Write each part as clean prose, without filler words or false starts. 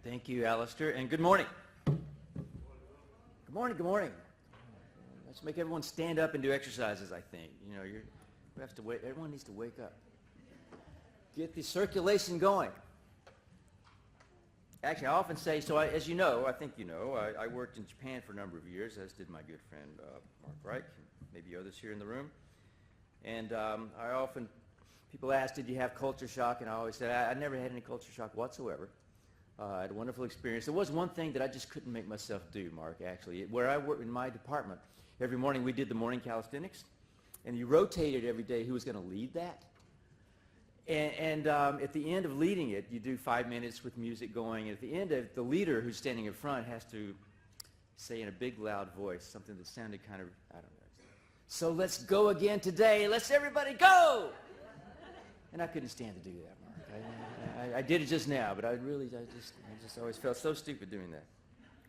Thank you, Alistair, and good morning. Good morning, good morning. Let's make everyone stand up and do exercises, I think. You know, we have to wait. Everyone needs to wake up. Get the circulation going. Actually, I often say, as you know, I think you know, I worked in Japan for a number of years, as did my good friend Mark Reich, and maybe others here in the room. And people ask, did you have culture shock? And I always said, I never had any culture shock whatsoever. I had a wonderful experience. There was one thing that I just couldn't make myself do, Mark, actually. Where I worked in my department, every morning we did the morning calisthenics, and you rotated every day who was going to lead that. And at the end of leading it, you do 5 minutes with music going, and at the end of the leader who's standing in front has to say in a big, loud voice something that sounded kind of, I don't know. So let's go again today. Let's everybody go! And I couldn't stand to do that, Mark. I did it just now, but I just always felt so stupid doing that.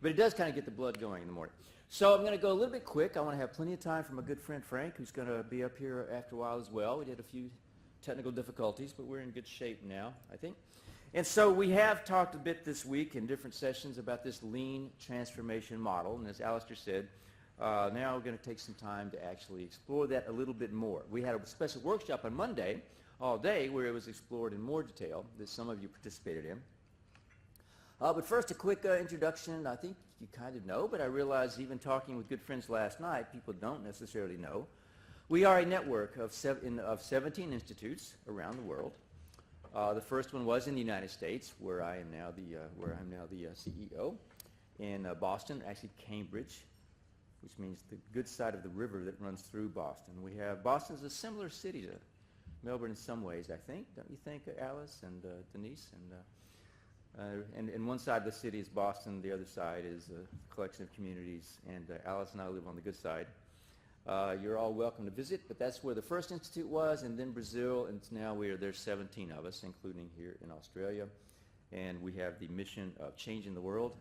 But it does kind of get the blood going in the morning. So I'm going to go a little bit quick. I want to have plenty of time for my good friend Frank, who's going to be up here after a while as well. We did a few technical difficulties, but we're in good shape now, I think. And so we have talked a bit this week in different sessions about this lean transformation model. And as Alistair said, now we're going to take some time to actually explore that a little bit more. We had a special workshop on Monday all day where it was explored in more detail that some of you participated in. But first, a quick introduction. I think you kind of know, but I realized even talking with good friends last night, people don't necessarily know. We are a network of 17 institutes around the world. The first one was in the United States, where I am now the CEO, in Boston, actually Cambridge, which means the good side of the river that runs through Boston. Boston's a similar city to Melbourne in some ways, I think. Don't you think, Alice and Denise? And one side of the city is Boston, the other side is a collection of communities, and Alice and I live on the good side. You're all welcome to visit, but that's where the first institute was, and then Brazil, and now there's 17 of us, including here in Australia, and we have the mission of changing the world,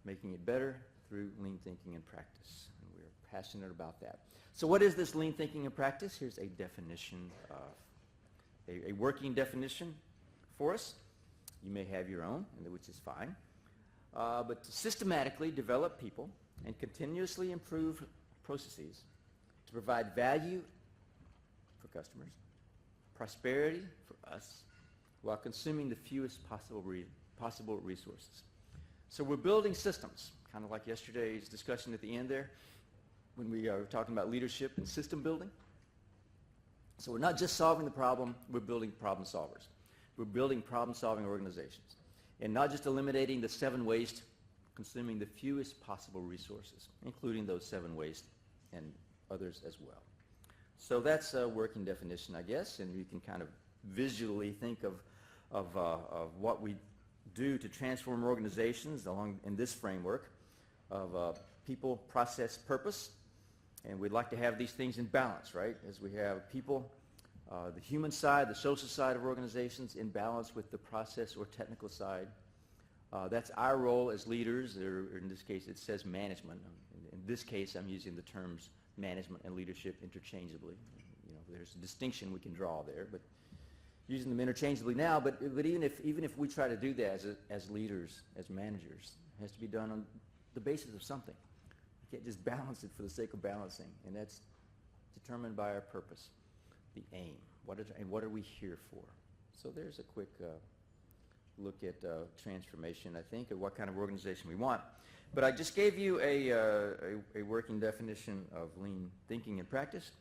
making it better through lean thinking and practice, and we're passionate about that. So what is this lean thinking and practice? Here's a definition, a working definition for us. You may have your own, which is fine, but to systematically develop people and continuously improve processes to provide value for customers, prosperity for us, while consuming the fewest possible resources. So we're building systems, kind of like yesterday's discussion at the end there, when we are talking about leadership and system building. So we're not just solving the problem, we're building problem solvers. We're building problem-solving organizations, and not just eliminating the 7 waste, consuming the fewest possible resources, including those 7 waste and others as well. So that's a working definition, I guess, and you can kind of visually think of what we do to transform organizations along in this framework of people, process, purpose, and we'd like to have these things in balance, right? As we have people, the human side, the social side of organizations in balance with the process or technical side. That's our role as leaders, or in this case it says management. In this case I'm using the terms management and leadership interchangeably. You know, there's a distinction we can draw there, but using them interchangeably now, but even if we try to do that as leaders, as managers, it has to be done on the basis of something. You can't just balance it for the sake of balancing, and that's determined by our purpose. The aim. What are we here for? So there's a quick look at transformation, I think, or what kind of organization we want. But I just gave you a working definition of lean thinking and practice.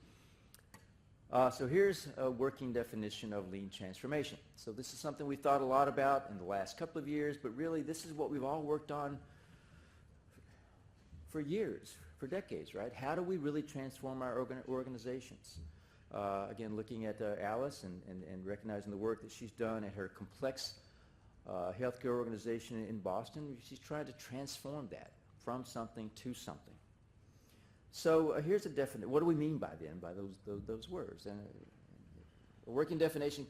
So here's a working definition of lean transformation. So this is something we've thought a lot about in the last couple of years, but really this is what we've all worked on for years, for decades, right? How do we really transform our organizations? Again, looking at Alice and recognizing the work that she's done at her complex healthcare organization in Boston, she's trying to transform that from something to something. So here's a definition. What do we mean by those words? And a working definition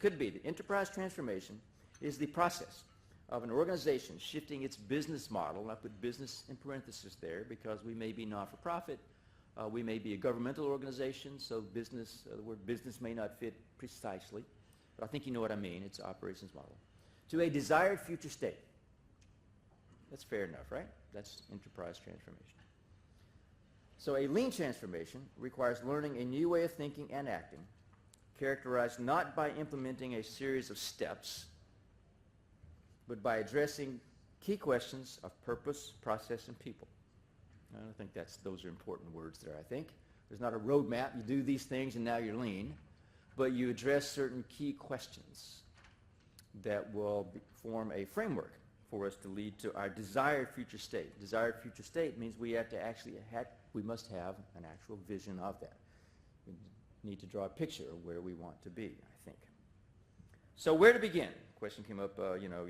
could be the enterprise transformation is the process of an organization shifting its business model, and I put business in parentheses there because we may be not-for-profit, we may be a governmental organization, so business, the word business may not fit precisely, but I think you know what I mean. It's an operations model. To a desired future state. That's fair enough, right? That's enterprise transformation. So a lean transformation requires learning a new way of thinking and acting, characterized not by implementing a series of steps, but by addressing key questions of purpose, process, and people. I think those are important words there, I think. There's not a roadmap. You do these things and now you're lean, but you address certain key questions that will form a framework for us to lead to our desired future state. Desired future state means we have to actually we must have an actual vision of that. We need to draw a picture of where we want to be, I think. So where to begin? Question came up,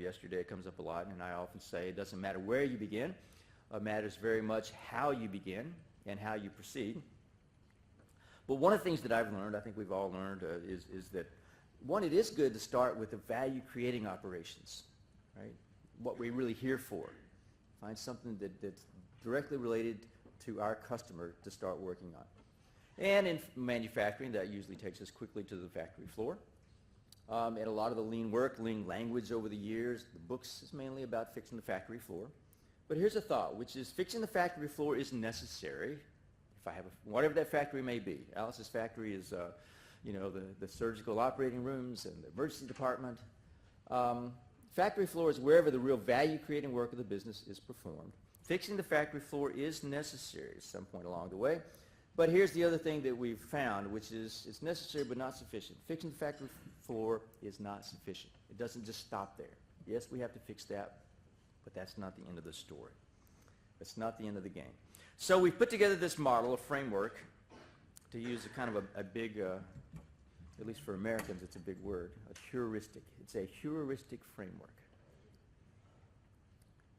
yesterday. It comes up a lot, and I often say it doesn't matter where you begin. It matters very much how you begin and how you proceed. But one of the things that I've learned, I think we've all learned, is that, one, it is good to start with the value-creating operations, right? What we're really here for. Find something that's directly related to our customer to start working on. And in manufacturing, that usually takes us quickly to the factory floor. And a lot of the lean work, lean language over the years, the books is mainly about fixing the factory floor. But here's a thought, which is fixing the factory floor is necessary. If I have whatever that factory may be. Alice's factory is, the surgical operating rooms and the emergency department. Factory floor is wherever the real value-creating work of the business is performed. Fixing the factory floor is necessary at some point along the way. But here's the other thing that we've found, which is it's necessary but not sufficient. Fixing the factory floor is not sufficient. It doesn't just stop there. Yes, we have to fix that, but that's not the end of the story. That's not the end of the game. So we've put together this model, a framework, to use a kind of a big, at least for Americans, it's a big word, a heuristic. It's a heuristic framework.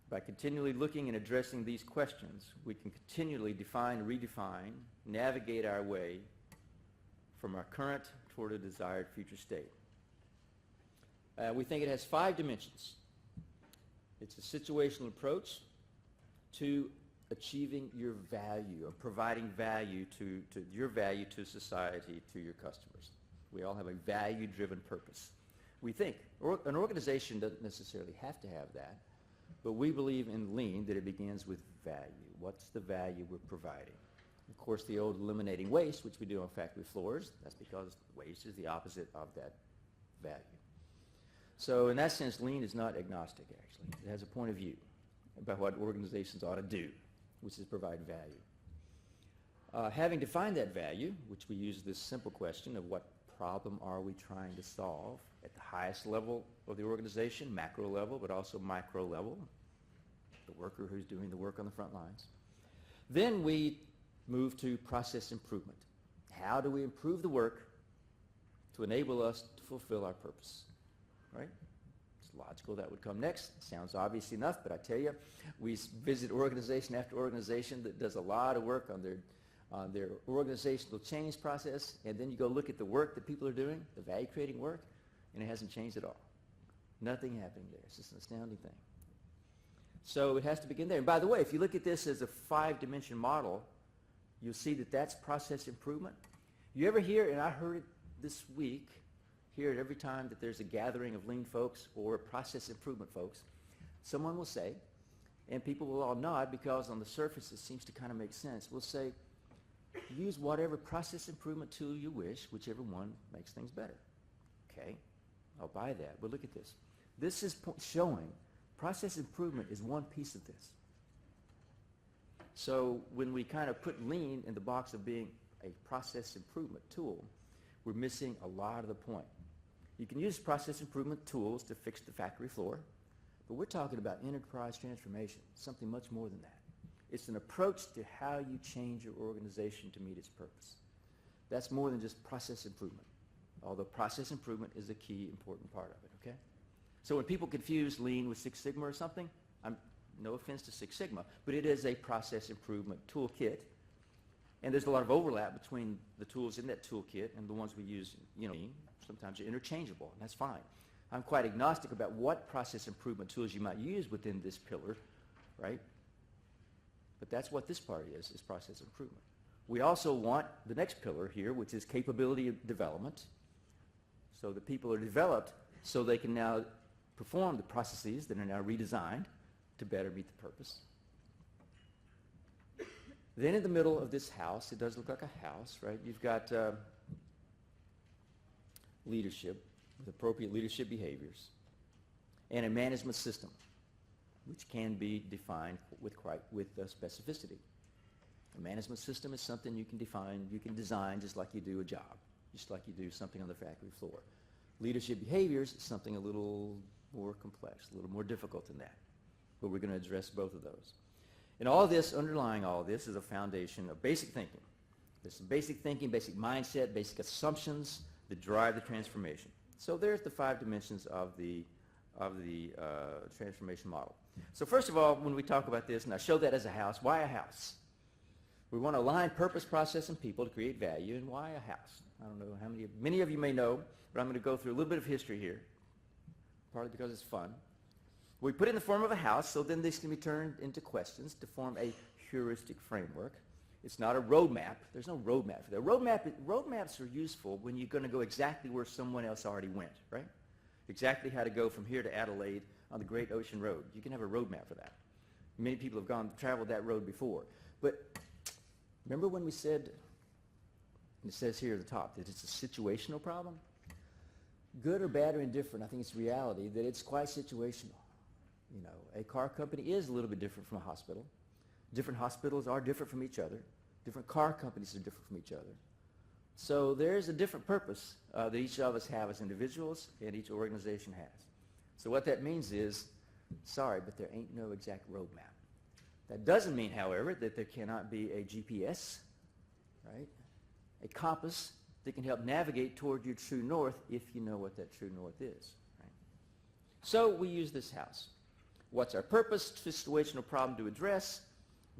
By continually looking and addressing these questions, we can continually define, redefine, navigate our way from our current toward a desired future state. We think it has 5 dimensions. It's a situational approach to achieving your value, or providing value to your value to society, to your customers. We all have a value-driven purpose. We think an organization doesn't necessarily have to have that, but we believe in lean that it begins with value. What's the value we're providing? Of course, the old eliminating waste, which we do on factory floors, that's because waste is the opposite of that value. So in that sense, lean is not agnostic, actually. It has a point of view about what organizations ought to do, which is provide value. Having defined that value, which we use this simple question of what problem are we trying to solve at the highest level of the organization, macro level, but also micro level, the worker who's doing the work on the front lines. Then we move to process improvement. How do we improve the work to enable us to fulfill our purpose, right? It's logical that would come next. Sounds obvious enough, but I tell you, we visit organization after organization that does a lot of work on their organizational change process, and then you go look at the work that people are doing, the value-creating work, and it hasn't changed at all. Nothing happening there. It's just an astounding thing. So it has to begin there. And by the way, if you look at this as a 5-dimension model, you'll see that that's process improvement. You ever hear, and I heard it this week, hear it every time that there's a gathering of lean folks or process improvement folks, someone will say, and people will all nod because on the surface it seems to kind of make sense, we'll say, use whatever process improvement tool you wish, whichever one makes things better. Okay, I'll buy that, but look at this. This is showing process improvement is one piece of this. So when we kind of put lean in the box of being a process improvement tool, we're missing a lot of the point. You can use process improvement tools to fix the factory floor, but we're talking about enterprise transformation, something much more than that. It's an approach to how you change your organization to meet its purpose. That's more than just process improvement, although process improvement is a key important part of it, okay? So when people confuse lean with Six Sigma or something, no offense to Six Sigma, but it is a process improvement toolkit, and there's a lot of overlap between the tools in that toolkit and the ones we use, lean. Sometimes they're interchangeable, and that's fine. I'm quite agnostic about what process improvement tools you might use within this pillar, right? But that's what this part is process improvement. We also want the next pillar here, which is capability development. So the people are developed so they can now perform the processes that are now redesigned to better meet the purpose. Then in the middle of this house, it does look like a house, right? You've got leadership with appropriate leadership behaviors and a management system, which can be defined with specificity. A management system is something you can define, you can design just like you do a job, just like you do something on the factory floor. Leadership behaviors is something a little more complex, a little more difficult than that. But we're going to address both of those. And all this, underlying all this, is a foundation of basic thinking. There's some basic thinking, basic mindset, basic assumptions that drive the transformation. So there's the 5 dimensions of the transformation model. So first of all, when we talk about this, and I show that as a house, why a house? We want to align purpose, process, and people to create value, and why a house? I don't know how many of you may know, but I'm going to go through a little bit of history here, partly because it's fun. We put it in the form of a house, so then this can be turned into questions to form a heuristic framework. It's not a roadmap. There's no roadmap for that. Roadmaps are useful when you're going to go exactly where someone else already went, right? Exactly how to go from here to Adelaide on the Great Ocean Road. You can have a roadmap for that. Many people have traveled that road before. But remember when we said, and it says here at the top, that it's a situational problem? Good or bad or indifferent, I think it's reality that it's quite situational. You know, a car company is a little bit different from a hospital. Different hospitals are different from each other. Different car companies are different from each other. So there's a different purpose that each of us have as individuals and each organization has. So what that means is, sorry, but there ain't no exact roadmap. That doesn't mean, however, that there cannot be a GPS, right? A compass that can help navigate toward your true north if you know what that true north is. Right? So we use this house. What's our purpose? Situational problem to address.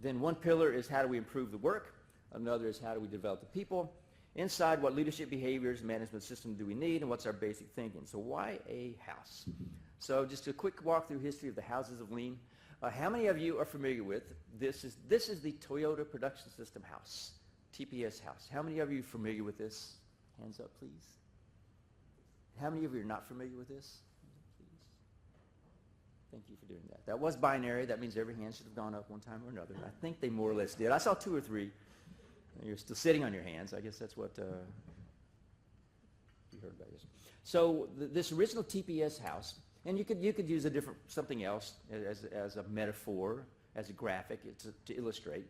Then one pillar is how do we improve the work. Another is how do we develop the people. Inside, what leadership behaviors, management system do we need, and what's our basic thinking? So why a house? So just a quick walk through history of the houses of Lean. How many of you are familiar with this? Is the Toyota Production System house, TPS house. How many of you are familiar with this? Hands up, please. How many of you are not familiar with this? Thank you for doing that. That was binary. That means every hand should have gone up one time or another. I think they more or less did. I saw 2 or 3. You're still sitting on your hands. I guess that's what you heard about this. So this original TPS house, and you could use something else as a metaphor, as a graphic to illustrate.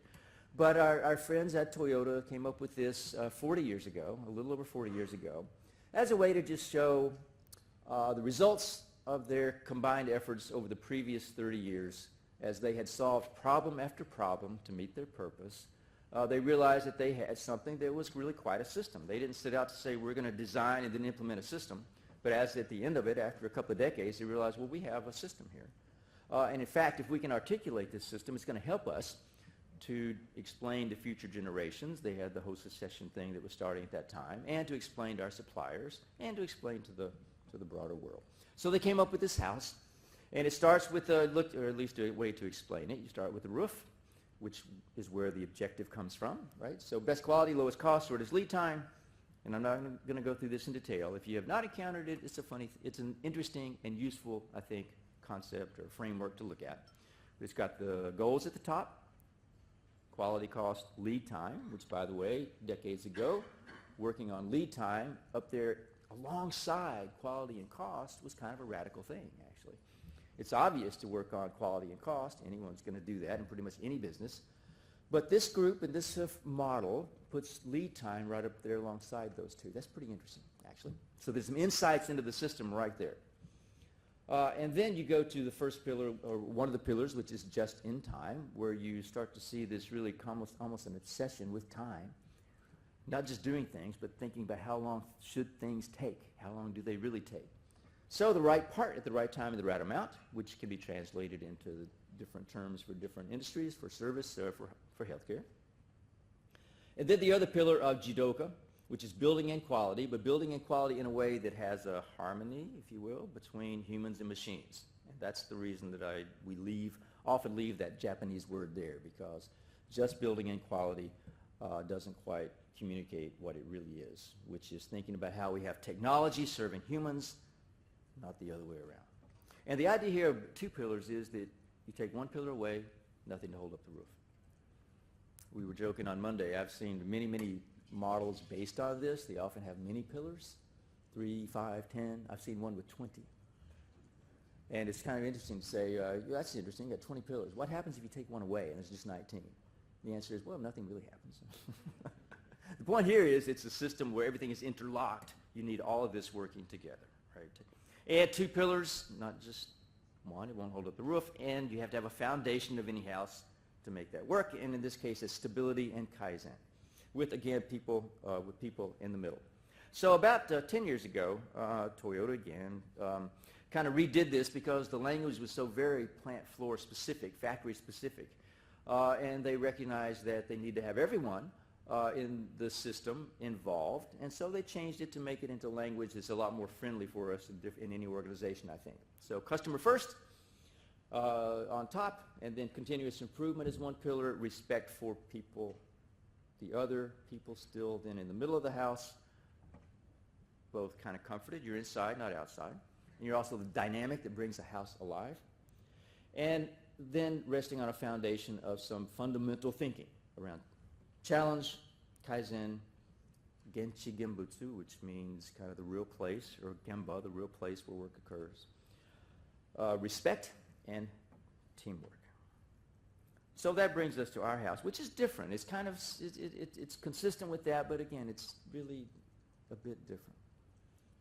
But our friends at Toyota came up with this 40 years ago, a little over 40 years ago, as a way to just show the results of their combined efforts over the previous 30 years as they had solved problem after problem to meet their purpose. They realized that they had something that was really quite a system. They didn't set out to say we're going to design and then implement a system, but as at the end of it, after a couple of decades, they realized, well, we have a system here. And in fact, if we can articulate this system, it's going to help us to explain to future generations. They had the whole secession thing that was starting at that time, and to explain to our suppliers, and to explain to the broader world. So they came up with this house, and it starts with or at least a way to explain it. You start with the roof, which is where the objective comes from, right? So best quality, lowest cost, shortest lead time, and I'm not going to go through this in detail. If you have not encountered it, it's an interesting and useful, I think, concept or framework to look at. It's got the goals at the top, quality, cost, lead time, which, by the way, decades ago, working on lead time up there alongside quality and cost was kind of a radical thing, actually. It's obvious to work on quality and cost. Anyone's going to do that in pretty much any business. But this group and this model puts lead time right up there alongside those two. That's pretty interesting, actually. So there's some insights into the system right there. And then you go to the first pillar, or one of the pillars, which is just in time, where you start to see this really almost an obsession with time. Not just doing things, but thinking about how long should things take? How long do they really take? So the right part at the right time and the right amount, which can be translated into different terms for different industries, for service, for healthcare. And then the other pillar of Jidoka, which is building in quality, but building in quality in a way that has a harmony, if you will, between humans and machines. And that's the reason that we often leave that Japanese word there, because just building in quality doesn't quite communicate what it really is, which is thinking about how we have technology serving humans, not the other way around. And the idea here of 2 pillars is that You take one pillar away, nothing to hold up the roof. We were joking on Monday. I've seen many, many models based on this. They often have many pillars, 3, 5, 10. I've seen one with 20. And it's kind of interesting to say, that's interesting, you got 20 pillars. What happens if you take one away and it's just 19? The answer is, well, nothing really happens. The point here is it's a system where everything is interlocked. You need all of this working together, right? Add 2 pillars, not just one. It won't hold up the roof. And you have to have a foundation of any house to make that work. And in this case, it's stability and Kaizen, with, again, people in the middle. So about 10 years ago, Toyota, again, kind of redid this because the language was so very plant floor specific, factory specific. And they recognized that they need to have everyone in the system involved, and so they changed it to make it into language that's a lot more friendly for us in any organization, I think. So customer first on top, and then continuous improvement is one pillar, respect for people, the other, people still then in the middle of the house, both kind of comforted. You're inside, not outside. And you're also the dynamic that brings the house alive. And then resting on a foundation of some fundamental thinking around challenge, Kaizen, Genchi Genbutsu, which means kind of the real place, or Gemba, the real place where work occurs, respect, and teamwork. So that brings us to our house, which is different. It's kind of, it's consistent with that, but again, it's really a bit different.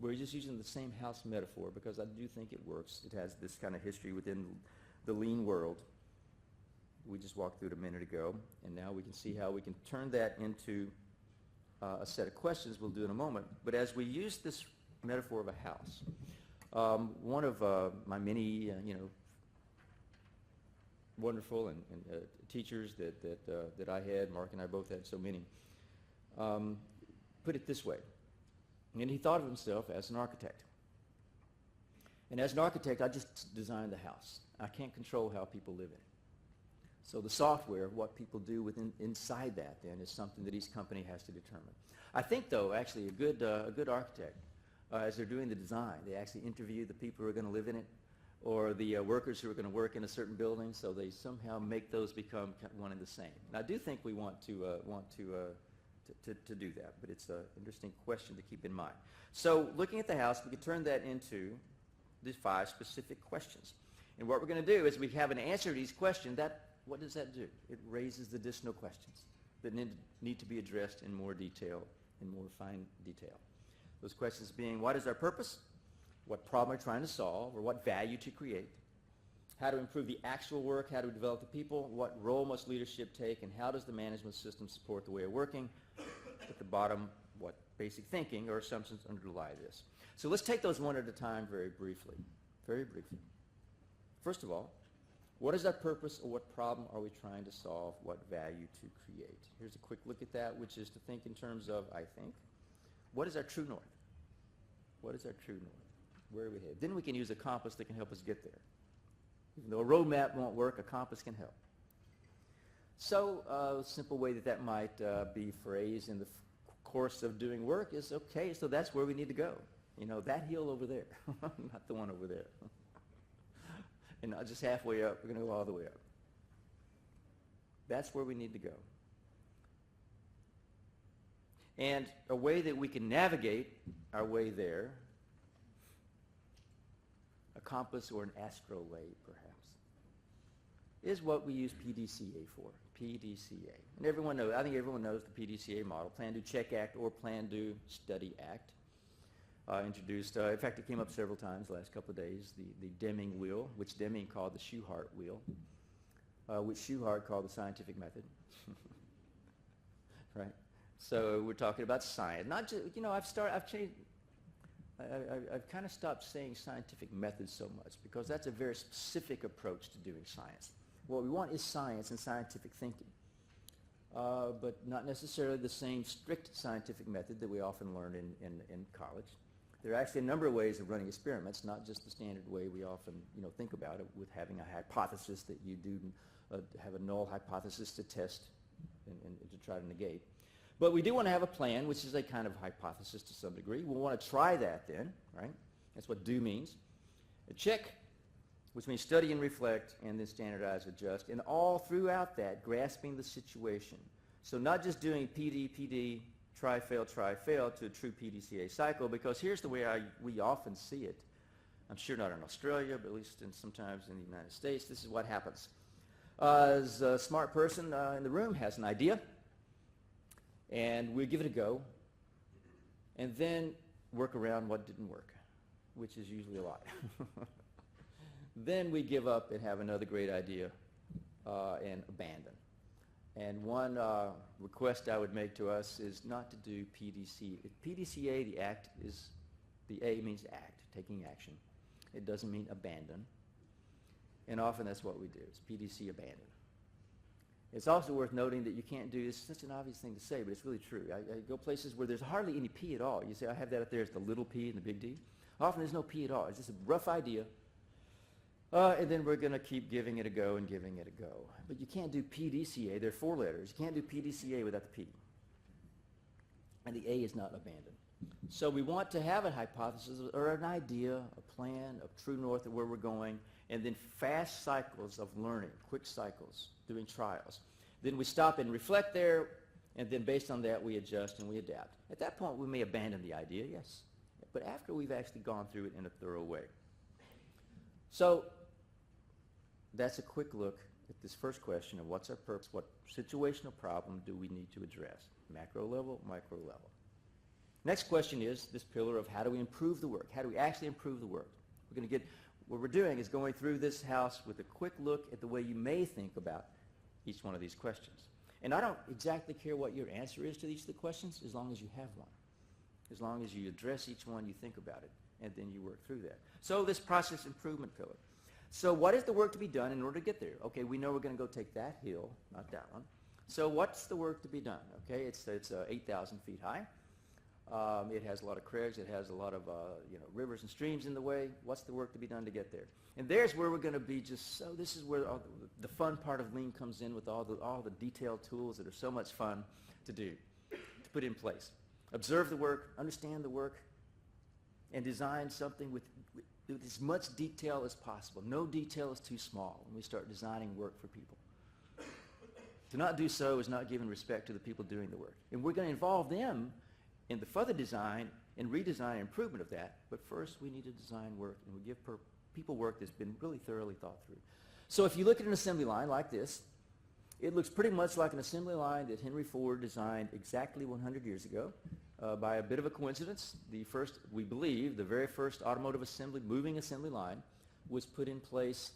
We're just using the same house metaphor because I do think it works. It has this kind of history within the lean world. We just walked through it a minute ago, and now we can see how we can turn that into a set of questions we'll do in a moment. But as we use this metaphor of a house, one of my many, wonderful and teachers that I had, Mark and I both had so many, put it this way. And he thought of himself as an architect. And as an architect, I just designed the house. I can't control how people live in it. So the software, what people do inside that then, is something that each company has to determine. I think, though, actually, a good architect, as they're doing the design, they actually interview the people who are going to live in it, or the workers who are going to work in a certain building, so they somehow make those become one and the same. And I do think we want to do that, but it's an interesting question to keep in mind. So looking at the house, we can turn that into these 5 specific questions. And what we're going to do is we have an answer to each question. What does that do? It raises the additional questions that need to be addressed in more detail, in more fine detail. Those questions being, what is our purpose? What problem are we trying to solve, or what value to create? How to improve the actual work? How to develop the people? What role must leadership take? And how does the management system support the way of working? At the bottom, what basic thinking or assumptions underlie this? So let's take those one at a time very briefly. Very briefly. First of all, what is our purpose, or what problem are we trying to solve? What value to create? Here's a quick look at that, which is to think in terms of, I think, what is our true north? What is our true north? Where are we headed? Then we can use a compass that can help us get there. Even though a roadmap won't work, a compass can help. So a simple way that might be phrased in the course of doing work is, okay, so that's where we need to go. That hill over there, not the one over there. And not just halfway up, we're going to go all the way up. That's where we need to go. And a way that we can navigate our way there, a compass or an astrolabe perhaps, is what we use PDCA for, PDCA. And everyone knows, I think everyone knows the PDCA model, Plan, Do, Check, Act, or Plan, Do, Study, Act. Introduced, in fact, it came up several times the last couple of days, the Deming wheel, which Deming called the Shewhart wheel, which Shewhart called the scientific method. Right? So we're talking about science. Not just, I've kind of stopped saying scientific method so much because that's a very specific approach to doing science. What we want is science and scientific thinking, but not necessarily the same strict scientific method that we often learn in college. There are actually a number of ways of running experiments, not just the standard way we often think about it, with having a hypothesis that you do have a null hypothesis to test and to try to negate. But we do want to have a plan, which is a kind of hypothesis to some degree. We'll want to try that then, right? That's what do means. A check which means study and reflect and then standardize, adjust, and all throughout that, grasping the situation. So not just doing PD, PD, try, fail to a true PDCA cycle, because here's the way we often see it. I'm sure not in Australia, but at least sometimes in the United States, this is what happens. As a smart person in the room has an idea, and we give it a go, and then work around what didn't work, which is usually a lot. Then we give up and have another great idea and abandon. And one request I would make to us is not to do PDCA. PDCA, the act is, the A means act, taking action. It doesn't mean abandon. And often that's what we do, it's PDC abandon. It's also worth noting that you can't do, it's such an obvious thing to say, but it's really true. I go places where there's hardly any P at all. You say, I have that up there as the little p and the big D. Often there's no P at all. It's just a rough idea. And then we're going to keep giving it a go and giving it a go. But you can't do PDCA. There are 4 letters. You can't do PDCA without the P. And the A is not abandoned. So we want to have a hypothesis or an idea, a plan, a true north of where we're going, and then fast cycles of learning, quick cycles, doing trials. Then we stop and reflect there, and then based on that we adjust and we adapt. At that point we may abandon the idea, yes, but after we've actually gone through it in a thorough way. So that's a quick look at this first question of what's our purpose, what situational problem do we need to address, macro level, micro level. Next question is this pillar of how do we improve the work? How do we actually improve the work? We're going to get, what we're doing is going through this house with a quick look at the way you may think about each one of these questions. And I don't exactly care what your answer is to each of the questions as long as you have one. As long as you address each one, you think about it, and then you work through that. So this process improvement pillar. So what is the work to be done in order to get there? Okay, we know we're going to go take that hill, not that one. So what's the work to be done? Okay, it's 8,000 feet high. It has a lot of crags. It has a lot of rivers and streams in the way. What's the work to be done to get there? And there's where we're going to be just so. This is where all the fun part of Lean comes in with all the detailed tools that are so much fun to do, to put in place. Observe the work, understand the work, and design something with as much detail as possible. No detail is too small when we start designing work for people. To not do so is not giving respect to the people doing the work. And we're going to involve them in the further design and redesign and improvement of that, but first we need to design work, and we give people work that's been really thoroughly thought through. So if you look at an assembly line like this, it looks pretty much like an assembly line that Henry Ford designed exactly 100 years ago. By a bit of a coincidence, we believe, the very first automotive assembly, moving assembly line was put in place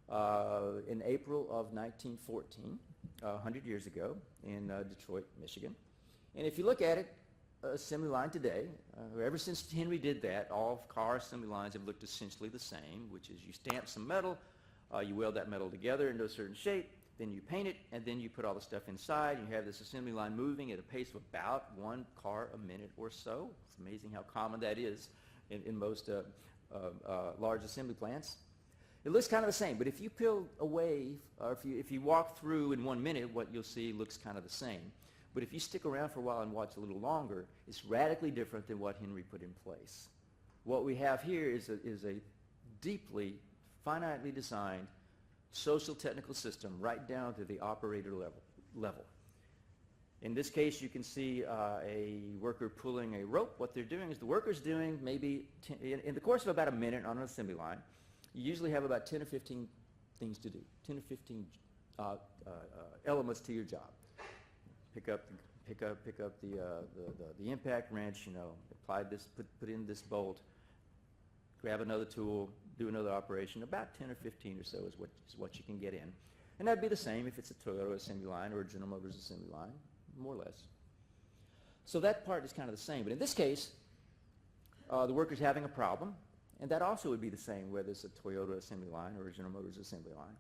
in April of 1914, 100 years ago, in Detroit, Michigan. And if you look at it, assembly line today, ever since Henry did that, all car assembly lines have looked essentially the same, which is you stamp some metal, you weld that metal together into a certain shape, then you paint it, and then you put all the stuff inside, and you have this assembly line moving at a pace of about 1 car a minute or so. It's amazing how common that is in most large assembly plants. It looks kind of the same, but if you peel away, or if you walk through in 1 minute, what you'll see looks kind of the same. But if you stick around for a while and watch a little longer, it's radically different than what Henry put in place. What we have here is a deeply, finitely designed social technical system right down to the operator level. In this case, you can see a worker pulling a rope. What they're doing is the worker's doing maybe, in the course of about a minute on an assembly line, you usually have about 10 or 15 things to do, 10 or 15 elements to your job. Pick up the impact wrench, apply this, put in this bolt, grab another tool, do another operation. About 10 or 15 or so is what you can get in. And that'd be the same if it's a Toyota assembly line or a General Motors assembly line, more or less. So that part is kind of the same. But in this case, the worker's having a problem, and that also would be the same whether it's a Toyota assembly line or a General Motors assembly line.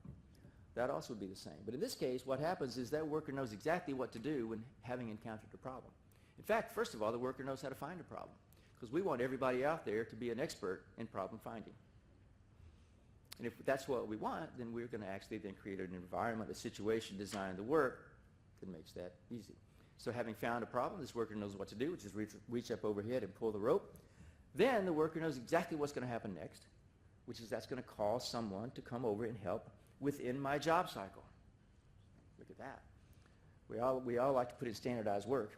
That also would be the same. But in this case, what happens is that worker knows exactly what to do when having encountered a problem. In fact, first of all, the worker knows how to find a problem, because we want everybody out there to be an expert in problem finding. And if that's what we want, then we're going to actually then create an environment, a situation, design the work that makes that easy. So having found a problem, this worker knows what to do, which is reach up overhead and pull the rope. Then the worker knows exactly what's going to happen next. which is that's going to cause someone to come over and help within my job cycle. Look at that. We all like to put in standardized work,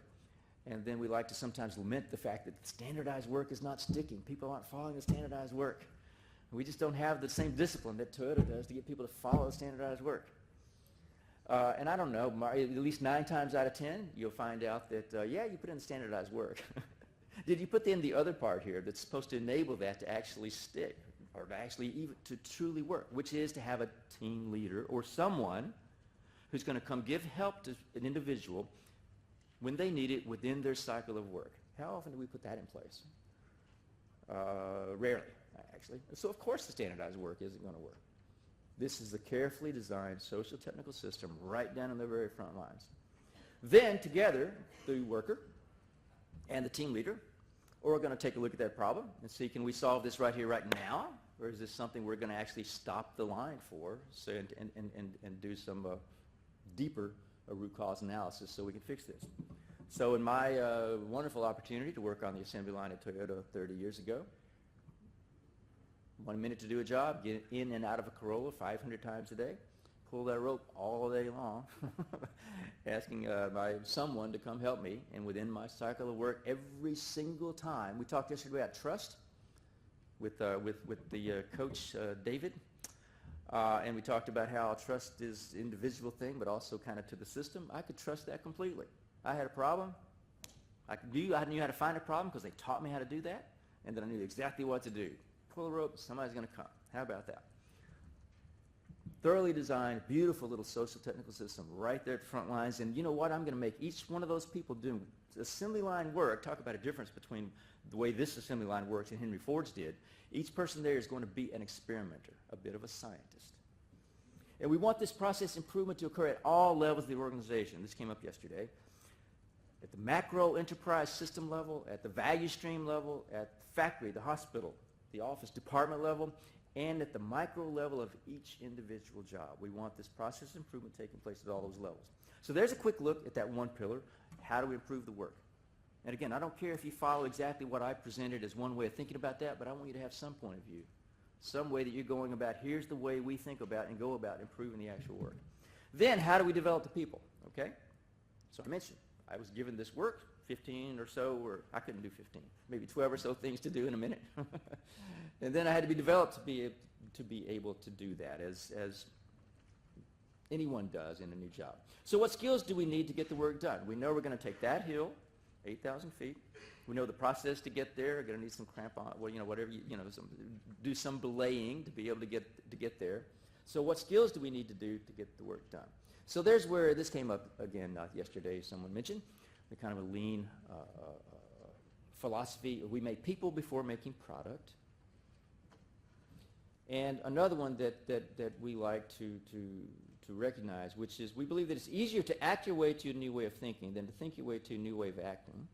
and then we like to sometimes lament the fact that standardized work is not sticking. People aren't following the standardized work. We just don't have the same discipline that Toyota does to get people to follow the standardized work. And I don't know, at least 9 times out of 10, you'll find out that, yeah, you put in the standardized work. Did you put in the other part here that's supposed to enable that to actually stick, or to actually even to truly work, which is to have a team leader or someone who's going to come give help to an individual when they need it within their cycle of work. How often do we put that in place? Rarely, actually. So of course the standardized work isn't going to work. This is a carefully designed social technical system right down on the very front lines. Then together, the worker and the team leader are going to take a look at that problem and see, can we solve this right here, right now? Or is this something we're going to actually stop the line for and do some deeper root cause analysis so we can fix this? So in my wonderful opportunity to work on the assembly line at Toyota 30 years ago, 1 minute to do a job, get in and out of a Corolla 500 times a day, pull that rope all day long, asking someone to come help me, and within my cycle of work, every single time. We talked yesterday about trust with the coach, David, and we talked about how trust is an individual thing, but also kind of to the system. I could trust that completely. I had a problem. I knew how to find a problem because they taught me how to do that, and then I knew exactly what to do. Pull a rope, somebody's going to come. How about that? Thoroughly designed, beautiful little social technical system right there at the front lines. And you know what? I'm going to make each one of those people doing assembly line work. Talk about a difference between the way this assembly line works and Henry Ford's did. Each person there is going to be an experimenter, a bit of a scientist. And we want this process improvement to occur at all levels of the organization. This came up yesterday. At the macro enterprise system level, at the value stream level, at the factory, the hospital, the office department level, and at the micro level of each individual job. We want this process improvement taking place at all those levels. So there's a quick look at that one pillar. How do we improve the work? And again, I don't care if you follow exactly what I presented as one way of thinking about that, but I want you to have some point of view, some way that you're going about, here's the way we think about and go about improving the actual work. Then, how do we develop the people? Okay? So I mentioned, I was given this work, 15 or so, or I couldn't do 15, maybe 12 or so things to do in a minute. And then I had to be developed to be able to do that, as anyone does in a new job. So what skills do we need to get the work done? We know we're going to take that hill, 8,000 feet. We know the process to get there. We're going to need some crampon, well, whatever, do some belaying to be able to get there. So what skills do we need to do to get the work done? So there's where this came up again yesterday. Someone mentioned the kind of a lean philosophy. We make people before making product. And another one that we like to recognize, which is we believe that it's easier to act your way to a new way of thinking than to think your way to a new way of acting.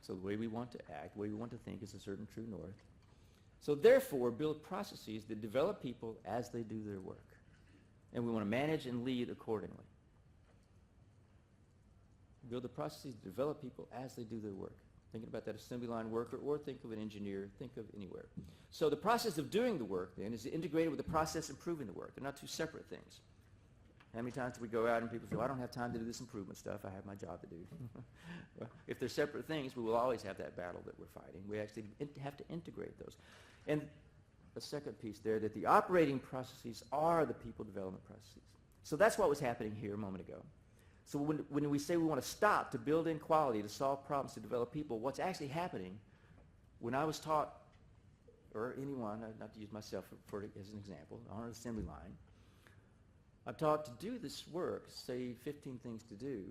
So the way we want to act, the way we want to think is a certain true north. So therefore, build processes that develop people as they do their work. And we want to manage and lead accordingly. Build the processes to develop people as they do their work. Thinking about that assembly line worker, or think of an engineer, think of anywhere. So the process of doing the work, then, is integrated with the process of improving the work. They're not two separate things. How many times do we go out and people say, well, I don't have time to do this improvement stuff, I have my job to do. Well, if they're separate things, we will always have that battle that we're fighting. We actually have to integrate those. And a second piece there, that the operating processes are the people development processes. So that's what was happening here a moment ago. So when we say we want to stop to build in quality, to solve problems, to develop people, what's actually happening, when I was taught, or anyone, not to use myself as an example, on an assembly line, I'm taught to do this work, say 15 things to do,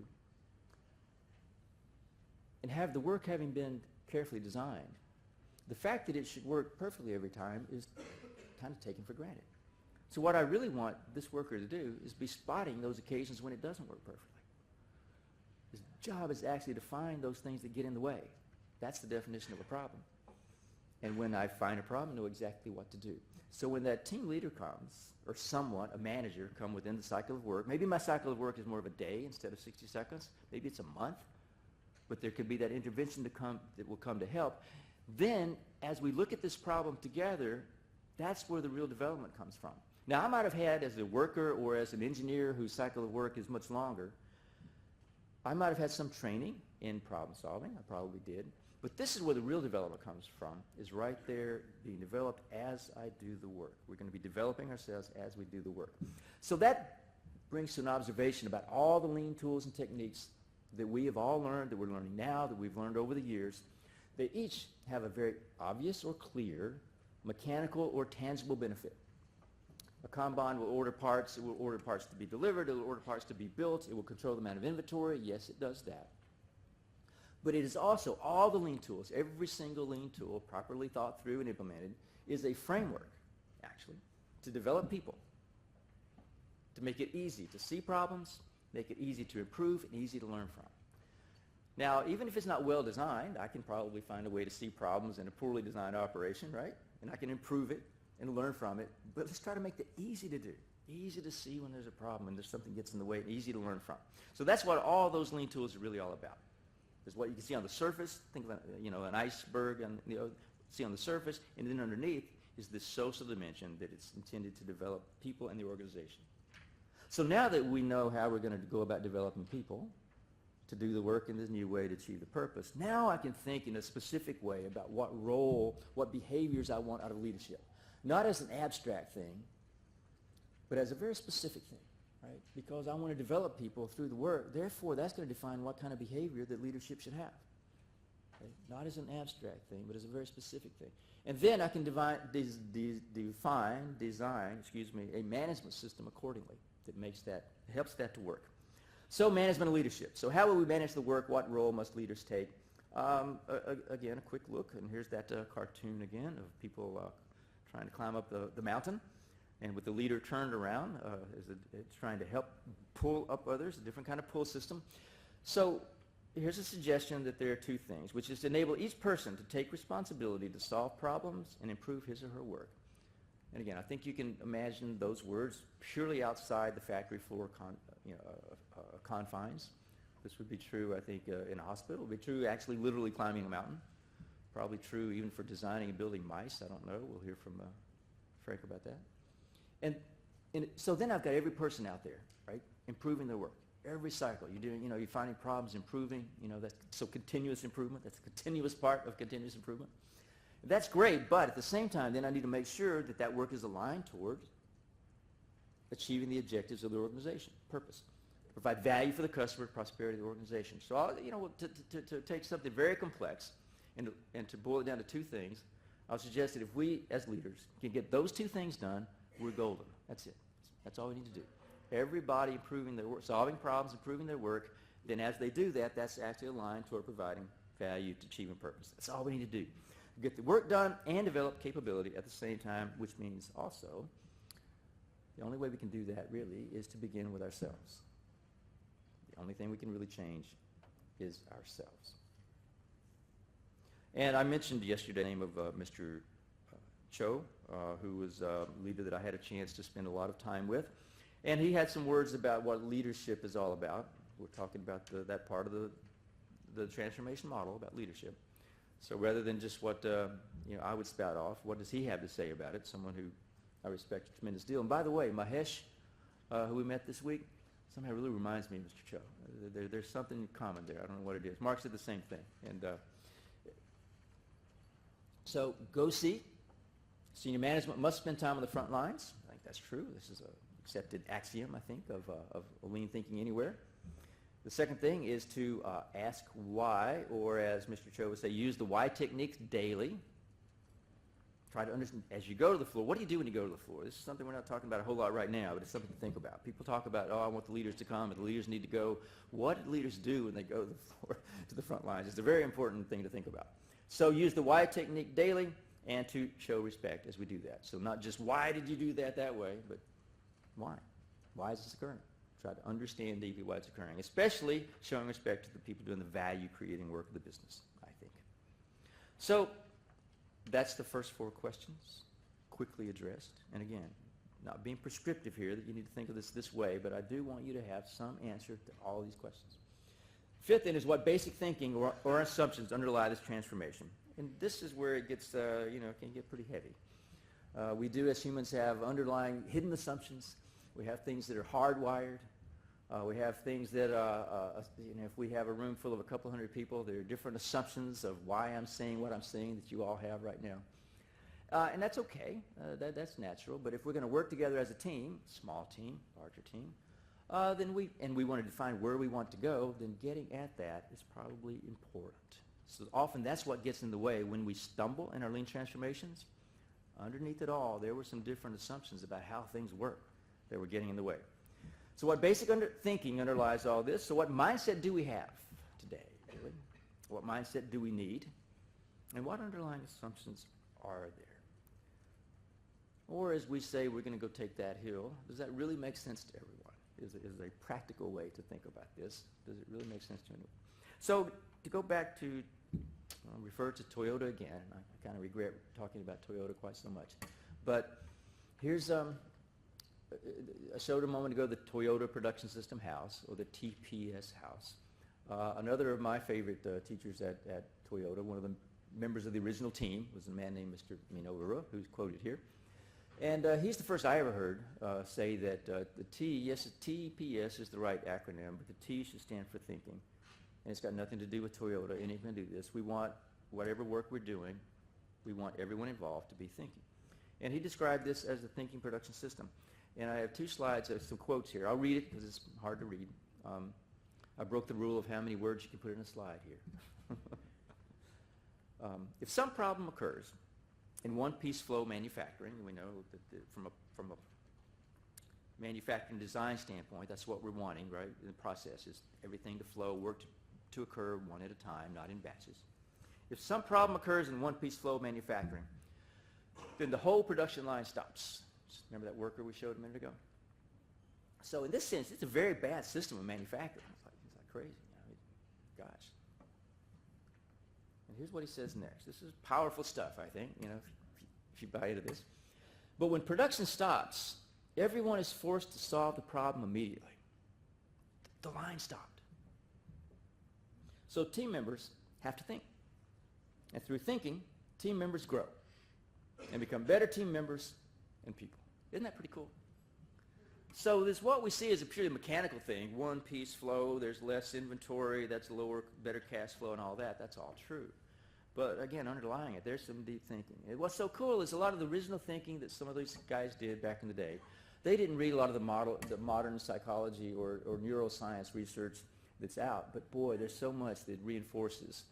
and have the work having been carefully designed. The fact that it should work perfectly every time is kind of taken for granted. So what I really want this worker to do is be spotting those occasions when it doesn't work perfectly. His job is actually to find those things that get in the way. That's the definition of a problem. And when I find a problem, I know exactly what to do. So when that team leader comes, or someone, a manager, come within the cycle of work, maybe my cycle of work is more of a day instead of 60 seconds, maybe it's a month, but there could be that intervention that will come to help. Then as we look at this problem together, that's where the real development comes from. Now, I might have had, as a worker or as an engineer whose cycle of work is much longer, I might have had some training in problem solving. I probably did. But this is where the real development comes from, is right there being developed as I do the work. We're going to be developing ourselves as we do the work. So that brings to an observation about all the lean tools and techniques that we have all learned, that we're learning now, that we've learned over the years. They each have a very obvious or clear mechanical or tangible benefit. A Kanban will order parts. It will order parts to be delivered. It will order parts to be built. It will control the amount of inventory. Yes, it does that. But it is also all the lean tools, every single lean tool properly thought through and implemented is a framework, actually, to develop people, to make it easy to see problems, make it easy to improve, and easy to learn from. Now, even if it's not well designed, I can probably find a way to see problems in a poorly designed operation, right? And I can improve it and learn from it. But let's try to make it easy to do, easy to see when there's a problem, when there's something gets in the way, and easy to learn from. So that's what all those lean tools are really all about. Is what you can see on the surface. Think of an iceberg, and see on the surface, and then underneath is this social dimension that it's intended to develop people and the organization. So now that we know how we're going to go about developing people to do the work in this new way to achieve the purpose, now I can think in a specific way about what role, what behaviors I want out of leadership. Not as an abstract thing, but as a very specific thing. Right? Because I want to develop people through the work. Therefore, that's going to define what kind of behavior that leadership should have. Okay? Not as an abstract thing, but as a very specific thing. And then I can design a management system accordingly that helps that to work. So management and leadership. So how will we manage the work? What role must leaders take? Again, a quick look, and here's that cartoon again of people trying to climb up the mountain. And with the leader turned around, it's trying to help pull up others, a different kind of pull system. So here's a suggestion that there are two things, which is to enable each person to take responsibility to solve problems and improve his or her work. And again, I think you can imagine those words purely outside the factory floor confines. This would be true, I think, in a hospital. It would be true actually literally climbing a mountain. Probably true even for designing and building mice. I don't know. We'll hear from Frank about that. And so then I've got every person out there, right, improving their work. Every cycle, you're finding problems, improving, so continuous improvement. That's a continuous part of continuous improvement. That's great, but at the same time, then I need to make sure that that work is aligned towards achieving the objectives of the organization, purpose. Provide value for the customer, prosperity of the organization. So, to take something very complex and to boil it down to two things, I'll suggest that if we, as leaders, can get those two things done, we're golden. That's it. That's all we need to do. Everybody improving their work, solving problems, improving their work. Then as they do that, that's actually aligned toward providing value to achieving purpose. That's all we need to do. Get the work done and develop capability at the same time, which means also the only way we can do that really is to begin with ourselves. The only thing we can really change is ourselves. And I mentioned yesterday the name of Mr. Cho, who was a leader that I had a chance to spend a lot of time with. And he had some words about what leadership is all about. We're talking about that part of the transformation model about leadership. So rather than just what I would spout off, what does he have to say about it? Someone who I respect a tremendous deal. And by the way, Mahesh, who we met this week, somehow really reminds me of Mr. Cho. There's something in common there. I don't know what it is. Mark said the same thing. And so go see. Senior management must spend time on the front lines. I think that's true. This is an accepted axiom, I think, of lean thinking anywhere. The second thing is to ask why, or as Mr. Cho would say, use the why techniques daily. Try to understand as you go to the floor. What do you do when you go to the floor? This is something we're not talking about a whole lot right now, but it's something to think about. People talk about, I want the leaders to come, and the leaders need to go. What do leaders do when they go to the floor, to the front lines? It's a very important thing to think about. So use the why technique daily and to show respect as we do that. So not just why did you do that way, but why? Why is this occurring? Try to understand deeply why it's occurring, especially showing respect to the people doing the value-creating work of the business, I think. So that's the first 4 questions, quickly addressed. And again, not being prescriptive here that you need to think of this way, but I do want you to have some answer to all these questions. Fifth then is what basic thinking or assumptions underlie this transformation. And this is where it gets, can get pretty heavy. We do, as humans, have underlying hidden assumptions. We have things that are hardwired. We have things that, if we have a room full of a couple hundred people, there are different assumptions of why I'm saying what I'm saying that you all have right now. And that's okay. That's natural. But if we're going to work together as a team, small team, larger team, then we want to define where we want to go, then getting at that is probably important. So often that's what gets in the way when we stumble in our lean transformations. Underneath it all, there were some different assumptions about how things work that were getting in the way. So what basic thinking underlies all this? So what mindset do we have today, really? What mindset do we need? And what underlying assumptions are there? Or as we say, we're going to go take that hill, does that really make sense to everyone? Is a practical way to think about this. Does it really make sense to anyone? So to go back to, refer to Toyota again, and I kind of regret talking about Toyota quite so much. But here's, I showed a moment ago the Toyota Production System House, or the TPS House. Another of my favorite teachers at Toyota, one of the members of the original team, was a man named Mr. Minoru, who's quoted here. And he's the first I ever heard say that the TPS is the right acronym, but the T should stand for thinking. And it's got nothing to do with Toyota, anything to do with this. We want, whatever work we're doing, we want everyone involved to be thinking. And he described this as the thinking production system. And I have two slides of some quotes here. I'll read it because it's hard to read. I broke the rule of how many words you can put in a slide here. If some problem occurs in one-piece flow manufacturing, we know that from a manufacturing design standpoint, that's what we're wanting, right? The process is everything to flow, work to occur one at a time, not in batches. If some problem occurs in one-piece flow manufacturing, then the whole production line stops. Remember that worker we showed a minute ago? So in this sense, it's a very bad system of manufacturing. It's like crazy. Gosh. And here's what he says next. This is powerful stuff, I think, if you buy into this. But when production stops, everyone is forced to solve the problem immediately. The line stopped. So team members have to think. And through thinking, team members grow and become better team members and people. Isn't that pretty cool? So this, what we see is a purely mechanical thing. One-piece flow, there's less inventory, that's lower, better cash flow and all that. That's all true. But again, underlying it, there's some deep thinking. And what's so cool is a lot of the original thinking that some of these guys did back in the day, they didn't read a lot of the modern psychology or neuroscience research that's out. But boy, there's so much that reinforces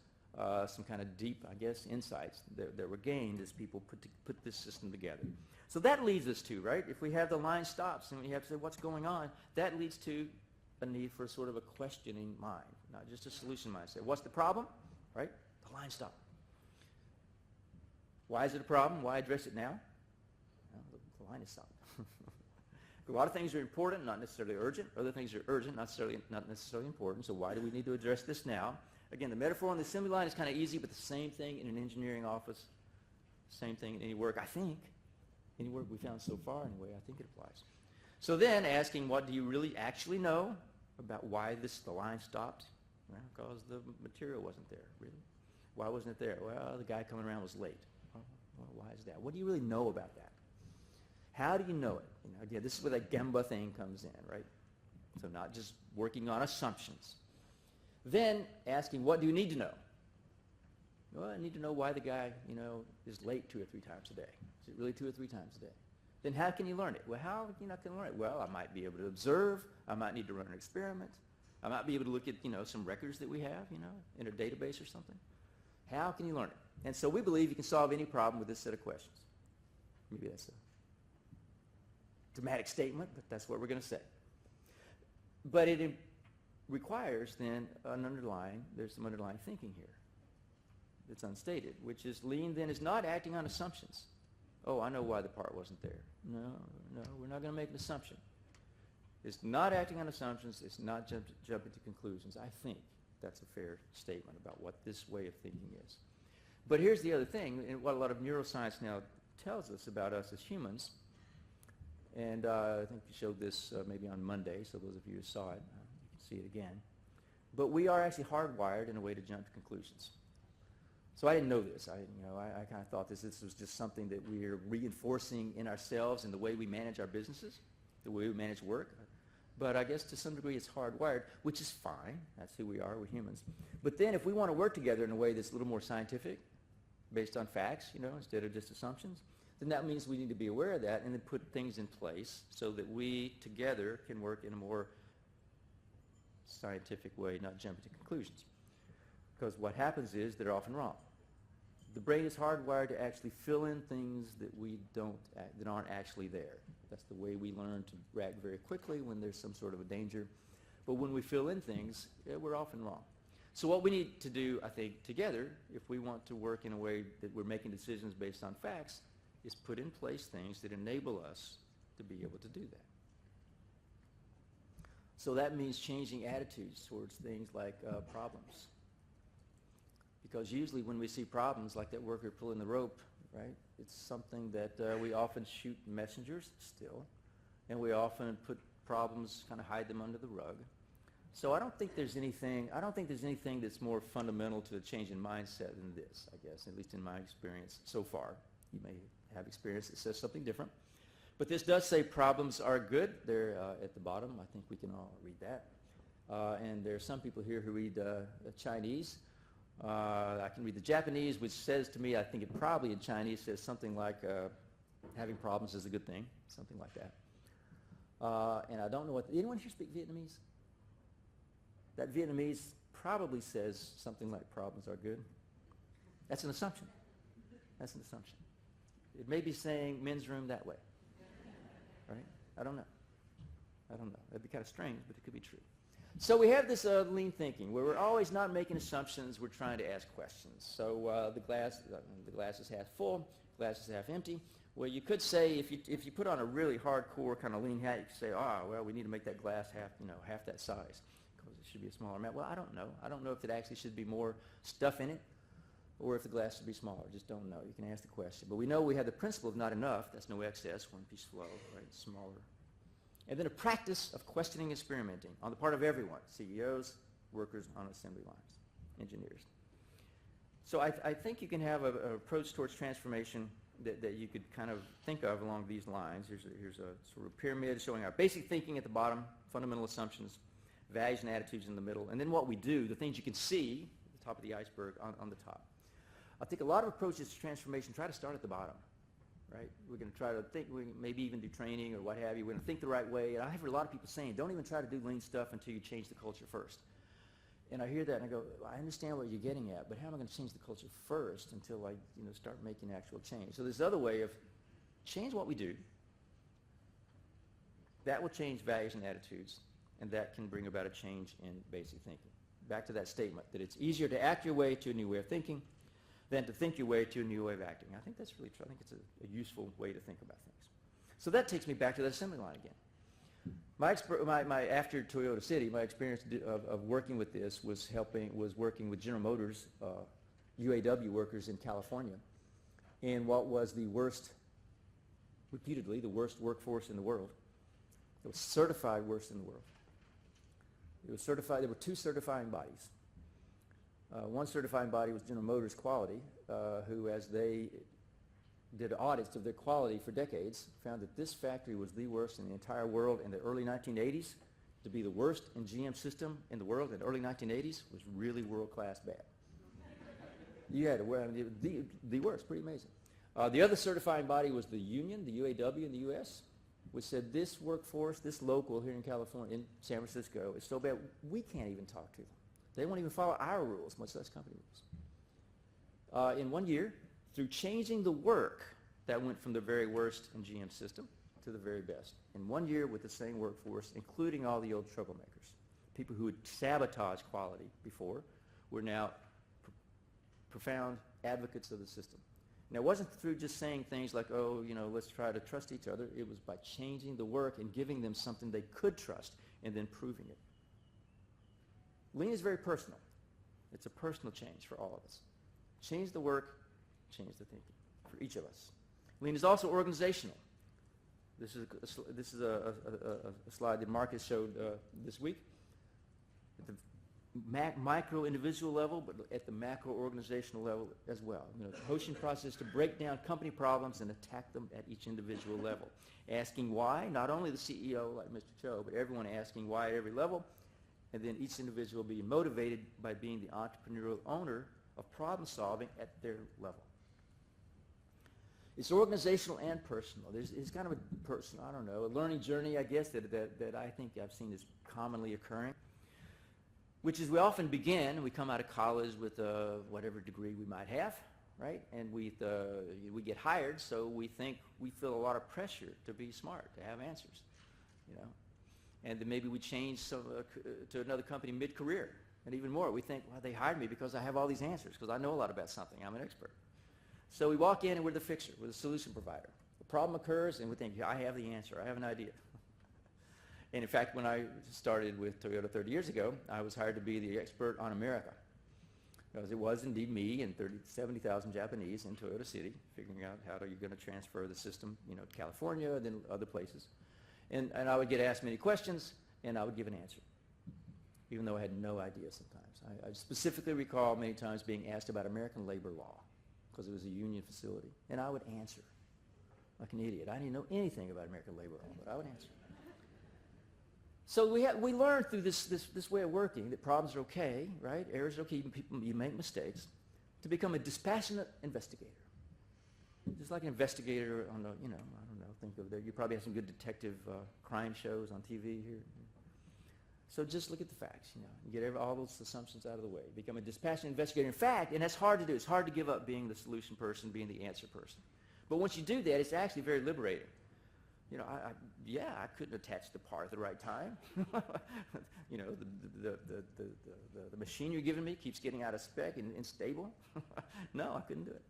some kind of deep, I guess, insights that were gained as people put this system together. So that leads us to, right, if we have the line stops and we have to say what's going on, that leads to a need for sort of a questioning mind, not just a solution mindset. What's the problem? Right? The line stopped. Why is it a problem? Why address it now? Well, the line is stopped. A lot of things are important, not necessarily urgent. Other things are urgent, not necessarily important. So why do we need to address this now? Again, the metaphor on the assembly line is kind of easy, but the same thing in an engineering office, same thing in any work, I think. Any work we found so far, anyway, I think it applies. So then asking, what do you really actually know about why the line stopped? Well, because the material wasn't there, really. Why wasn't it there? Well, the guy coming around was late. Well, why is that? What do you really know about that? How do you know it? Again, this is where that Gemba thing comes in, right? So not just working on assumptions. Then asking, what do you need to know? Well, I need to know why the guy, is late 2 or 3 times a day. Is it really 2 or 3 times a day? Then how can you learn it? Well, how are you not going to learn it? Well, I might be able to observe. I might need to run an experiment. I might be able to look at, some records that we have, in a database or something. How can you learn it? And so we believe you can solve any problem with this set of questions. Maybe that's a dramatic statement, but that's what we're going to say. But it requires then there's some underlying thinking here that's unstated, which is lean then is not acting on assumptions. Oh, I know why the part wasn't there. No, we're not going to make an assumption. It's not acting on assumptions. It's not jumping to conclusions. I think that's a fair statement about what this way of thinking is. But here's the other thing, and what a lot of neuroscience now tells us about us as humans, and I think you showed this maybe on Monday, so those of you who saw it, you can see it again. But we are actually hardwired in a way to jump to conclusions. So I didn't know this. I kind of thought this was just something that we're reinforcing in ourselves in the way we manage our businesses, the way we manage work. But I guess to some degree it's hardwired, which is fine. That's who we are. We're humans. But then if we want to work together in a way that's a little more scientific, based on facts, instead of just assumptions, then that means we need to be aware of that and then put things in place so that we together can work in a more scientific way, not jump to conclusions. Because what happens is they're often wrong. The brain is hardwired to actually fill in things that that aren't actually there. That's the way we learn to react very quickly when there's some sort of a danger. But when we fill in things, we're often wrong. So what we need to do, I think, together, if we want to work in a way that we're making decisions based on facts, is put in place things that enable us to be able to do that. So that means changing attitudes towards things like problems. Because usually when we see problems like that worker pulling the rope, right, it's something that we often shoot messengers still, and we often put problems, kind of hide them under the rug. So I don't think there's anything that's more fundamental to a change in mindset than this, I guess, at least in my experience so far. You may have experience that says something different. But this does say problems are good. They're at the bottom. I think we can all read that. And there are some people here who read Chinese. I can read the Japanese, which says to me, I think it probably in Chinese says something like having problems is a good thing, something like that. And I don't know anyone here speak Vietnamese? That Vietnamese probably says something like problems are good. That's an assumption. That's an assumption. It may be saying men's room that way, right? I don't know. That'd be kind of strange, but it could be true. So we have this lean thinking where we're always not making assumptions, we're trying to ask questions. So the glass is half full, glass is half empty. Well, you could say, if you put on a really hardcore kind of lean hat, you could say, well, we need to make that glass half that size, because it should be a smaller amount. Well, I don't know. I don't know if it actually should be more stuff in it, or if the glass should be smaller. Just don't know. You can ask the question. But we know we have the principle of not enough. That's no excess, one piece flow, right? Smaller. And then a practice of questioning and experimenting on the part of everyone, CEOs, workers on assembly lines, engineers. So I think you can have an approach towards transformation that you could kind of think of along these lines. Here's a sort of pyramid showing our basic thinking at the bottom, fundamental assumptions, values and attitudes in the middle, and then what we do, the things you can see at the top of the iceberg on the top. I think a lot of approaches to transformation try to start at the bottom. Right? We're going to try to think, we maybe even do training or what have you. We're going to think the right way. And I hear a lot of people saying, don't even try to do lean stuff until you change the culture first. And I hear that and I go, I understand what you're getting at, but how am I going to change the culture first until I start making actual change? So there's another way of change what we do. That will change values and attitudes, and that can bring about a change in basic thinking. Back to that statement, that it's easier to act your way to a new way of thinking than to think your way to a new way of acting. I think that's really true. I think it's a useful way to think about things. So that takes me back to that assembly line again. After Toyota City, my experience of working with this was working with General Motors, UAW workers in California, in what was reputedly the worst workforce in the world. It was certified worst in the world. It was certified. There were two certifying bodies. One certifying body was General Motors Quality, who, as they did audits of their quality for decades, found that this factory was the worst in the entire world in the early 1980s. To be the worst in GM system in the world in the early 1980s was really world-class bad. You had the worst, pretty amazing. The other certifying body was the union, the UAW in the U.S., which said this workforce, this local here in California, in San Francisco, is so bad we can't even talk to them. They won't even follow our rules, much less company rules. In 1 year, through changing the work, that went from the very worst in GM system to the very best. In 1 year with the same workforce, including all the old troublemakers. People who had sabotaged quality before were now profound advocates of the system. Now, it wasn't through just saying things like, let's try to trust each other. It was by changing the work and giving them something they could trust and then proving it. Lean is very personal. It's a personal change for all of us. Change the work, change the thinking for each of us. Lean is also organizational. This is a slide that Marcus showed this week. micro individual level, but at the macro organizational level as well. You know, the coaching process to break down company problems and attack them at each individual level. Asking why, not only the CEO like Mr. Cho, but everyone asking why at every level, and then each individual being motivated by being the entrepreneurial owner of problem solving at their level. It's organizational and personal. It's kind of a personal, I don't know, a learning journey, I guess, that I think I've seen is commonly occurring, which is we often begin, we come out of college with whatever degree we might have, right? And we get hired, so we think we feel a lot of pressure to be smart, to have answers, you know. And then maybe we change to another company mid-career, and even more, we think, well, they hired me because I have all these answers, because I know a lot about something, I'm an expert. So we walk in and we're the fixer, we're the solution provider. The problem occurs and we think, yeah, I have the answer, I have an idea. And in fact, when I started with Toyota 30 years ago, I was hired to be the expert on America. Because it was indeed me and 70,000 Japanese in Toyota City, figuring out how are you going to transfer the system, you know, to California and then other places. And I would get asked many questions and I would give an answer, even though I had no idea sometimes. I specifically recall many times being asked about American labor law, because it was a union facility, and I would answer like an idiot. I didn't know anything about American labor law, but I would answer. So we learn through this way of working that problems are okay, right? Errors are okay. You make mistakes, to become a dispassionate investigator. Just like an investigator on the, you know, I don't know, think of there. You probably have some good detective crime shows on TV here. So just look at the facts, you know, and get all those assumptions out of the way. Become a dispassionate investigator. In fact, and that's hard to do. It's hard to give up being the solution person, being the answer person. But once you do that, it's actually very liberating. You know, I couldn't attach the part at the right time. You know, the machine you're giving me keeps getting out of spec and unstable. No, I couldn't do it.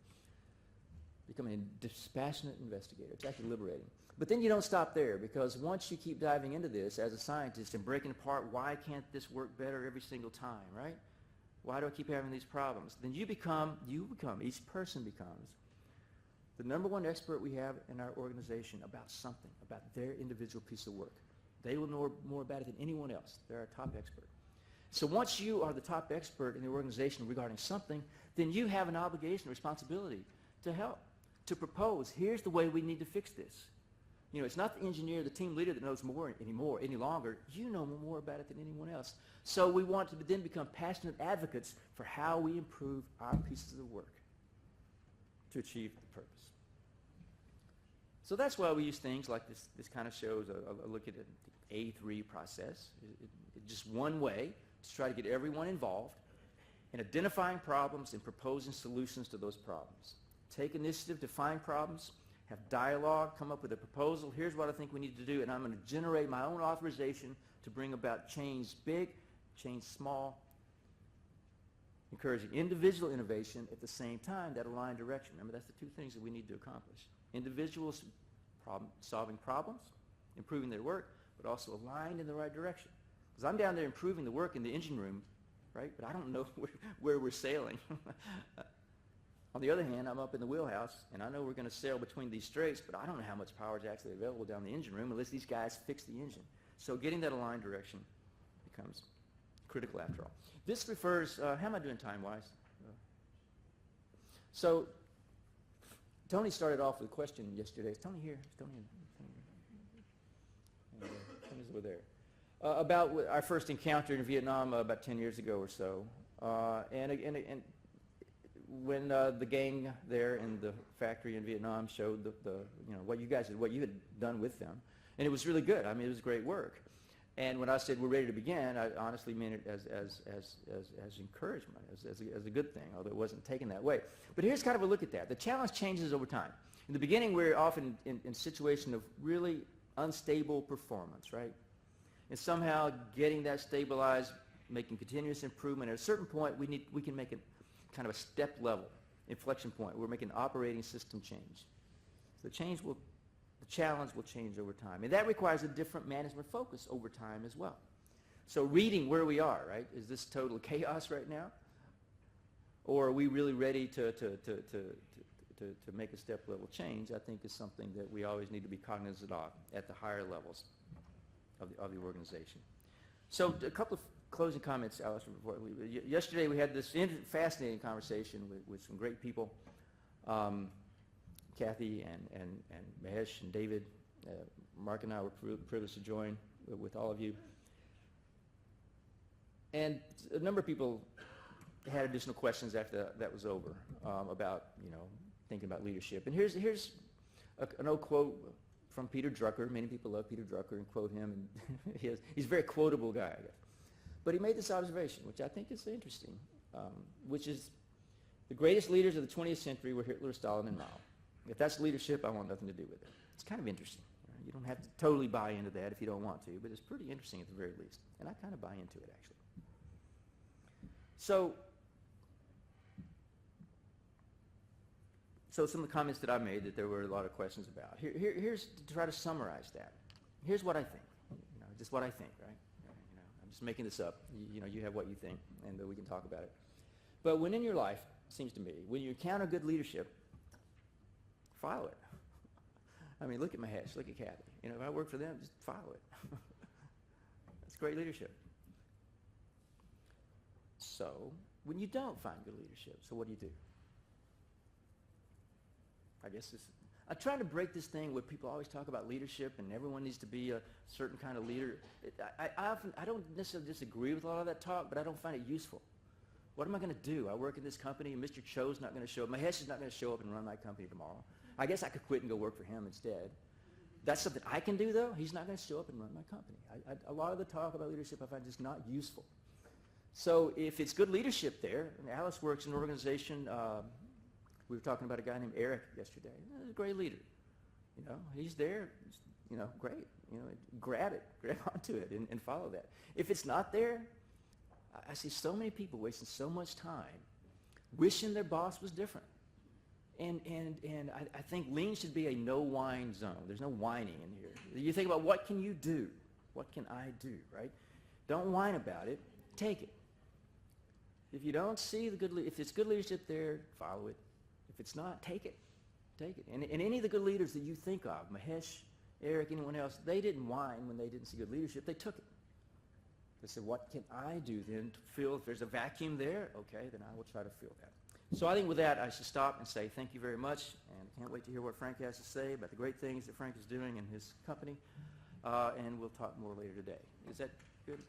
Becoming a dispassionate investigator. It's actually liberating. But then you don't stop there, because once you keep diving into this as a scientist and breaking apart, why can't this work better every single time, right? Why do I keep having these problems? Then each person becomes the number one expert we have in our organization about something, about their individual piece of work. They will know more about it than anyone else. They're our top expert. So once you are the top expert in the organization regarding something, then you have an obligation, responsibility to help, to propose, here's the way we need to fix this. You know, it's not the engineer, the team leader that knows more any longer. You know more about it than anyone else. So we want to then become passionate advocates for how we improve our pieces of work to achieve the purpose. So that's why we use things like this kind of shows a look at the A3 process. It's just one way to try to get everyone involved in identifying problems and proposing solutions to those problems. Take initiative to find problems, have dialogue, come up with a proposal. Here's what I think we need to do, and I'm going to generate my own authorization to bring about change big, change small, encouraging individual innovation at the same time, that aligned direction. Remember, that's the two things that we need to accomplish. Individuals solving problems, improving their work, but also aligned in the right direction. Because I'm down there improving the work in the engine room, right? But I don't know where we're sailing. On the other hand, I'm up in the wheelhouse, and I know we're going to sail between these straits, but I don't know how much power is actually available down the engine room unless these guys fix the engine. So getting that aligned direction becomes critical after all. This refers, how am I doing time-wise? So Tony started off with a question yesterday. Is Tony here? Is Tony here? Tony's over there. About our first encounter in Vietnam about 10 years ago or so. And when the gang there in the factory in Vietnam showed what you had done with them, and it was really good. I mean, it was great work. And when I said we're ready to begin, I honestly meant it as encouragement, as a good thing, although it wasn't taken that way. But here's kind of a look at that. The challenge changes over time. In the beginning, we're often in a situation of really unstable performance, right? And somehow getting that stabilized, making continuous improvement. At a certain point, we can make it kind of a step level inflection point. We're making an operating system change. So the challenge will change over time. And that requires a different management focus over time as well. So reading where we are, right? Is this total chaos right now? Or are we really ready to make a step level change? I think is something that we always need to be cognizant of at the higher levels of the organization. So a couple closing comments, Alice. Yesterday we had this fascinating conversation with some great people, Kathy and Mahesh and David. Mark and I were privileged to join with all of you. And a number of people had additional questions after that was over about, thinking about leadership. And here's an old quote from Peter Drucker. Many people love Peter Drucker and quote him. And he's a very quotable guy, I guess. But he made this observation, which I think is interesting, which is the greatest leaders of the 20th century were Hitler, Stalin, and Mao. If that's leadership, I want nothing to do with it. It's kind of interesting. You don't have to totally buy into that if you don't want to, but it's pretty interesting at the very least. And I kind of buy into it, actually. So some of the comments that I made that there were a lot of questions about. Here's to try to summarize that. Here's what I think. Just what I think, right? I'm just making this up. You have what you think, and we can talk about it. But when in your life, it seems to me, when you encounter good leadership, follow it. I mean, look at Mahesh, look at Kathy. If I work for them, just follow it. That's great leadership. So, when you don't find good leadership, so what do? I guess I'm trying to break this thing where people always talk about leadership and everyone needs to be a certain kind of leader. I don't necessarily disagree with a lot of that talk, but I don't find it useful. What am I going to do? I work in this company, and Mr. Cho's not going to show up. Mahesh is not going to show up and run my company tomorrow. I guess I could quit and go work for him instead. That's something I can do, though. He's not going to show up and run my company. A lot of the talk about leadership I find just not useful. So if it's good leadership there, and Alice works in an organization, we were talking about a guy named Eric yesterday. He's a great leader. He's there, great. Grab onto it and follow that. If it's not there, I see so many people wasting so much time wishing their boss was different. And I think lean should be a no-whine zone. There's no whining in here. You think about what can you do? What can I do, right? Don't whine about it. Take it. If you don't see if it's good leadership there, follow it. If it's not, take it. Take it. And any of the good leaders that you think of, Mahesh, Eric, anyone else, they didn't whine when they didn't see good leadership. They took it. They said, what can I do then to fill, if there's a vacuum there, okay, then I will try to fill that. So I think with that, I should stop and say thank you very much, and I can't wait to hear what Frank has to say about the great things that Frank is doing in his company, and we'll talk more later today. Is that good?